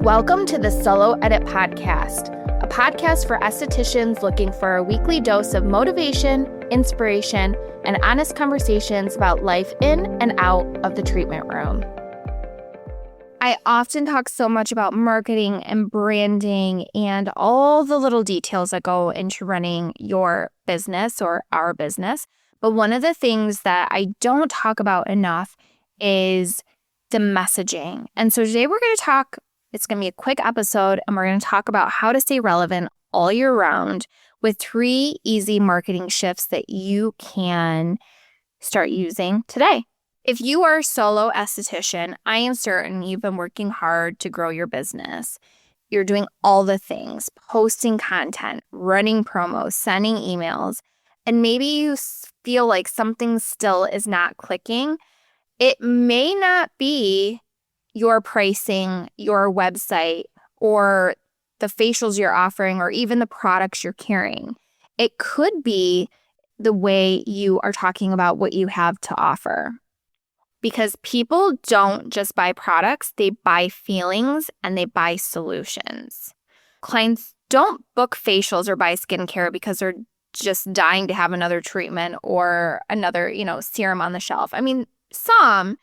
Welcome to the Solo Edit Podcast, a podcast for estheticians looking for a weekly dose of motivation, inspiration, and honest conversations about life in and out of the treatment room. I often talk so much about marketing and branding and all the little details that go into running your business or our business. But one of the things that I don't talk about enough is the messaging. And so today we're going to talk, it's going to be a quick episode, and we're going to talk about how to stay relevant all year round with 3 easy marketing shifts that you can start using today. If you are a solo esthetician, I am certain you've been working hard to grow your business. You're doing all the things, posting content, running promos, sending emails, and maybe you feel like something still is not clicking. It may not be your pricing, your website, or the facials you're offering, or even the products you're carrying. It could be the way you are talking about what you have to offer. Because people don't just buy products, they buy feelings and they buy solutions. Clients don't book facials or buy skincare because they're just dying to have another treatment or another, serum on the shelf. I mean, some,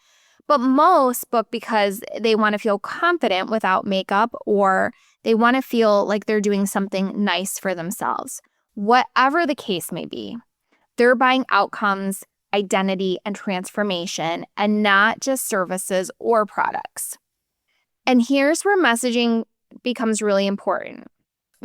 but most book because they want to feel confident without makeup, or they want to feel like they're doing something nice for themselves. Whatever the case may be, they're buying outcomes, identity, and transformation, and not just services or products. And here's where messaging becomes really important,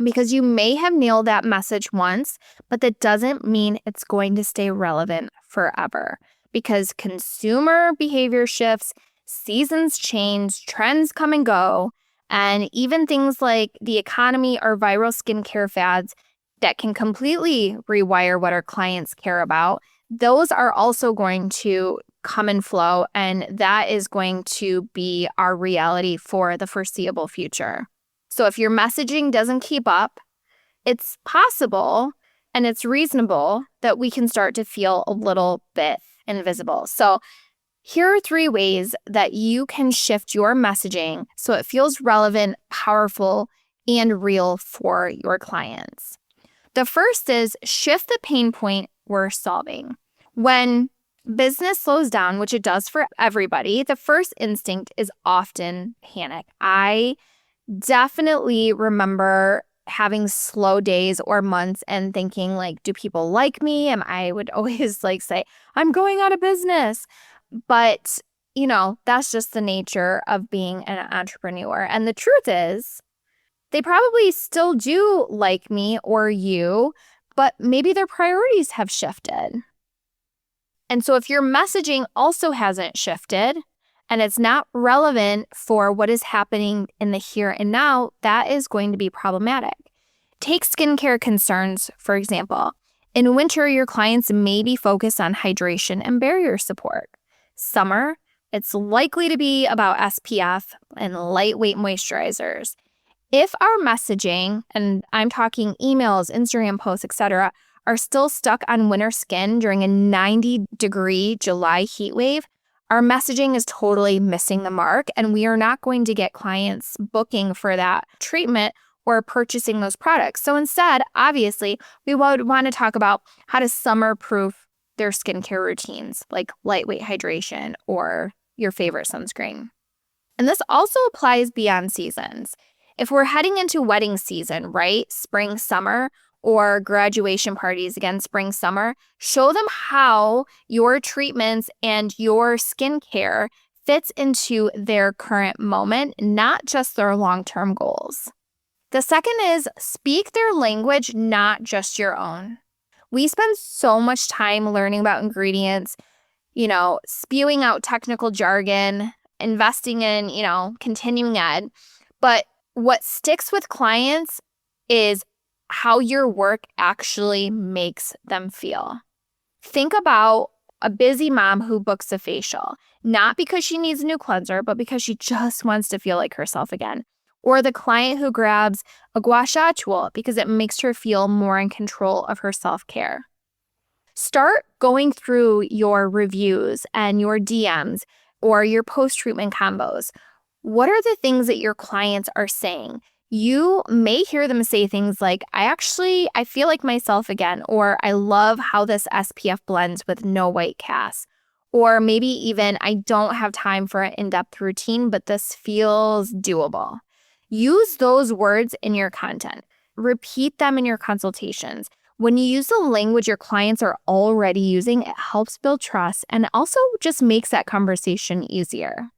because you may have nailed that message once, but that doesn't mean it's going to stay relevant forever, because consumer behavior shifts, seasons change, trends come and go, and even things like the economy or viral skincare fads that can completely rewire what our clients care about, those are also going to come and flow, and that is going to be our reality for the foreseeable future. So if your messaging doesn't keep up, it's possible and it's reasonable that we can start to feel a little bit invisible. So here are 3 ways that you can shift your messaging so it feels relevant, powerful, and real for your clients. The first is shift the pain point we're solving. When business slows down, which it does for everybody, the first instinct is often panic. I definitely remember having slow days or months and thinking like, do people like me? And I would always say, I'm going out of business. But, that's just the nature of being an entrepreneur. And the truth is, they probably still do like me or you, but maybe their priorities have shifted. And so if your messaging also hasn't shifted and it's not relevant for what is happening in the here and now, that is going to be problematic. Take skincare concerns, for example. In winter, your clients may be focused on hydration and barrier support. Summer, it's likely to be about SPF and lightweight moisturizers. If our messaging, and I'm talking emails, Instagram posts, etc., are still stuck on winter skin during a 90-degree July heat wave, our messaging is totally missing the mark, and we are not going to get clients booking for that treatment or purchasing those products. So instead, obviously, we would want to talk about how to summer-proof their skincare routines, like lightweight hydration or your favorite sunscreen. And this also applies beyond seasons. If we're heading into wedding season, right, spring, summer, or graduation parties, again, spring, summer, show them how your treatments and your skincare fits into their current moment, not just their long-term goals. The second is speak their language, not just your own. We spend so much time learning about ingredients, spewing out technical jargon, investing in, continuing ed. But what sticks with clients is how your work actually makes them feel. Think about a busy mom who books a facial, not because she needs a new cleanser, but because she just wants to feel like herself again. Or the client who grabs a gua sha tool because it makes her feel more in control of her self-care. Start going through your reviews and your DMs or your post-treatment combos. What are the things that your clients are saying? You may hear them say things like, I feel like myself again, or I love how this SPF blends with no white cast. Or maybe even, I don't have time for an in-depth routine, but this feels doable. Use those words in your content. Repeat them in your consultations. When you use the language your clients are already using, it helps build trust and also just makes that conversation easier.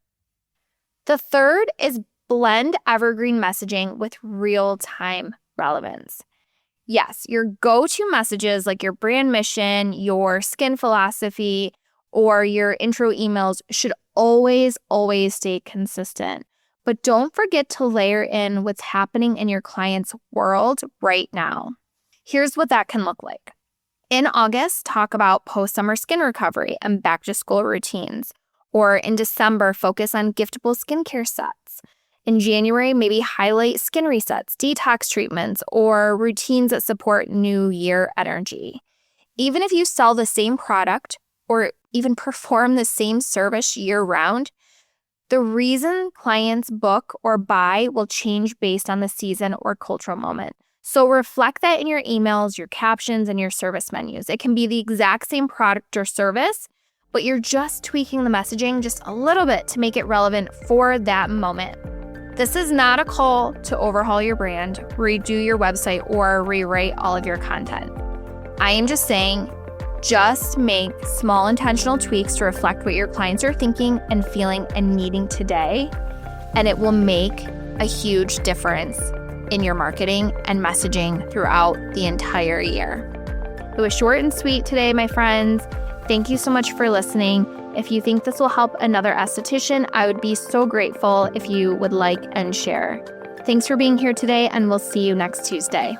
The third is blend evergreen messaging with real-time relevance. Yes, your go-to messages like your brand mission, your skin philosophy, or your intro emails should always stay consistent. But don't forget to layer in what's happening in your client's world right now. Here's what that can look like. In August, talk about post-summer skin recovery and back-to-school routines. Or in December, focus on giftable skincare sets. In January, maybe highlight skin resets, detox treatments, or routines that support new year energy. Even if you sell the same product or even perform the same service year-round, the reason clients book or buy will change based on the season or cultural moment. So reflect that in your emails, your captions, and your service menus. It can be the exact same product or service, but you're just tweaking the messaging just a little bit to make it relevant for that moment. This is not a call to overhaul your brand, redo your website, or rewrite all of your content. I am just saying, just make small intentional tweaks to reflect what your clients are thinking and feeling and needing today, and it will make a huge difference in your marketing and messaging throughout the entire year. It was short and sweet today, my friends. Thank you so much for listening. If you think this will help another esthetician, I would be so grateful if you would like and share. Thanks for being here today, and we'll see you next Tuesday.